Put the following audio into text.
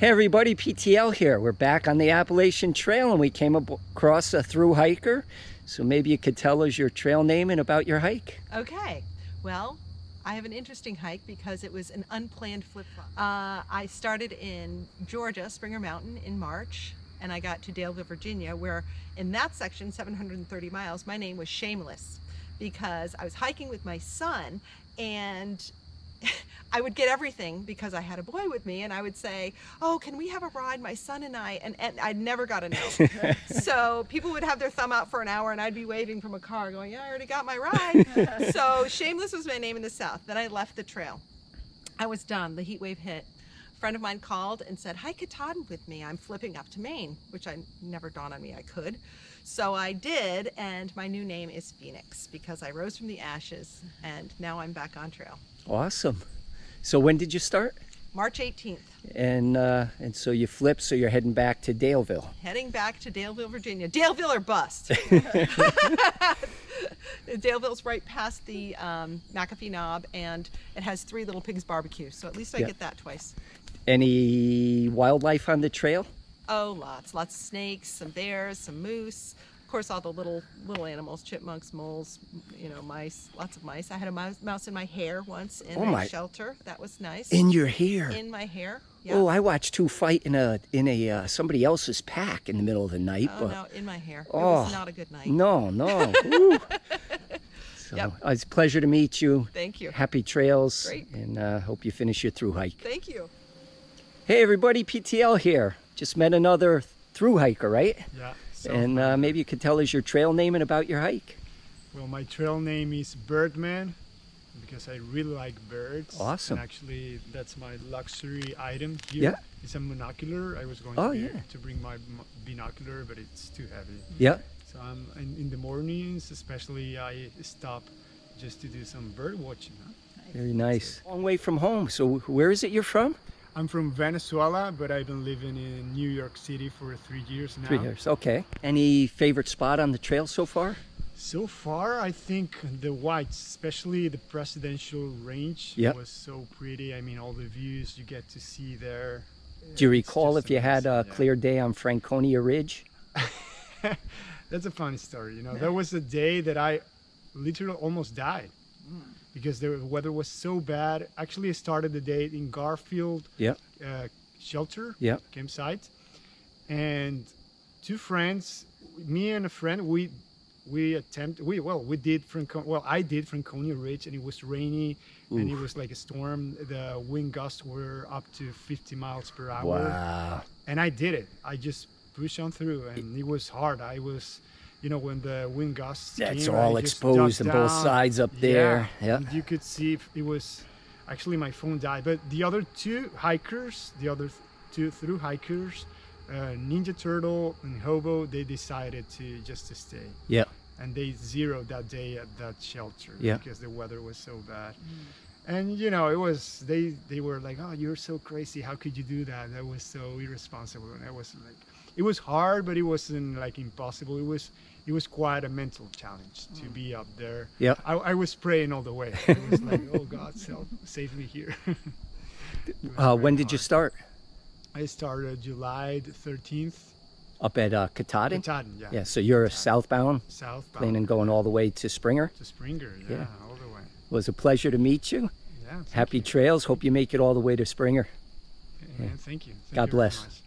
Hey everybody, PTL here. We're back on the Appalachian Trail and we came across a thru hiker. So maybe you could tell us your trail name and about your hike. Okay, well, I have an interesting hike because it was an unplanned flip-flop. I started in Georgia, Springer Mountain, in March, and I got to Daleville, Virginia, where in that section, 730 miles, my name was Shameless because I was hiking with my son and I would get everything because I had a boy with me, and I would say, oh, can we have a ride, my son and I? And I never got a no. So people would have their thumb out for an hour and I'd be waving from a car going, yeah, I already got my ride. So Shameless was my name in the South. Then I left the trail. I was done. The heat wave hit. A friend of mine called and said, hike Katahdin with me. I'm flipping up to Maine, which I never dawned on me I could. So I did, and my new name is Phoenix because I rose from the ashes and now I'm back on trail. Awesome. So when did you start? March 18th. And so you flipped, so you're heading back to Daleville. Heading back to Daleville, Virginia. Daleville or bust. Daleville's right past the McAfee Knob, and it has 3 Little Pigs barbecue, so at least I get that twice. Any wildlife on the trail? Oh, lots of snakes, some bears, some moose. Of course, all the little animals, chipmunks, moles, mice, lots of mice. I had a mouse in my hair once in a shelter. That was nice. In your hair? In my hair. Yeah. Oh, I watched 2 fight in a somebody else's pack in the middle of the night. Oh, no, in my hair. Oh, it was not a good night. No. So It's a pleasure to meet you. Thank you. Happy trails. Great. And hope you finish your thru hike. Thank you. Hey everybody, PTL here. Just met another thru hiker, right? Yeah. And maybe you could tell us your trail name and about your hike. Well, my trail name is Birdman because I really like birds. Awesome. And actually, that's my luxury item here. Yeah. It's a monocular. I was going to bring my binocular, but it's too heavy. Yeah. So I'm in the mornings, especially, I stop just to do some bird watching. Huh? Very nice. Long way from home. So where is it you're from? I'm from Venezuela, but I've been living in New York City for 3 years now. 3 years, okay. Any favorite spot on the trail so far? So far, I think the Whites, especially the Presidential Range, was so pretty. I mean, all the views you get to see there. Do you recall if you had a clear day on Franconia Ridge? That's a funny story. There was a day that I literally almost died. Because the weather was so bad. Actually, I started the day in Garfield shelter, campsite, and 2 friends, me and a friend, we did I did Franconia Ridge, and it was rainy. Oof. And it was like a storm. The wind gusts were up to 50 miles per hour. Wow! And I did it. I just pushed on through, and it was hard. I was. When the wind gusts That's came, all exposed on both sides up there. Yeah. And you could see it was actually my phone died. But the other 2 hikers, the other 2 thru hikers, Ninja Turtle and Hobo, they decided to stay. Yeah. And they zeroed that day at that shelter because the weather was so bad. And it was they were like, oh, you're so crazy. How could you do that? That was so irresponsible. And I was like, it was hard, but it wasn't like impossible. It was quite a mental challenge to be up there. Yeah. I was praying all the way. I was like, oh God, save me here. When did you start? I started July the 13th. Up at Katahdin? Katahdin, yeah. Yeah, so you're southbound? Southbound. Planning going all the way to Springer? To Springer, yeah, all the way. It was a pleasure to meet you. Yeah. Happy trails. Hope you make it all the way to Springer. Yeah. Thank you. God bless.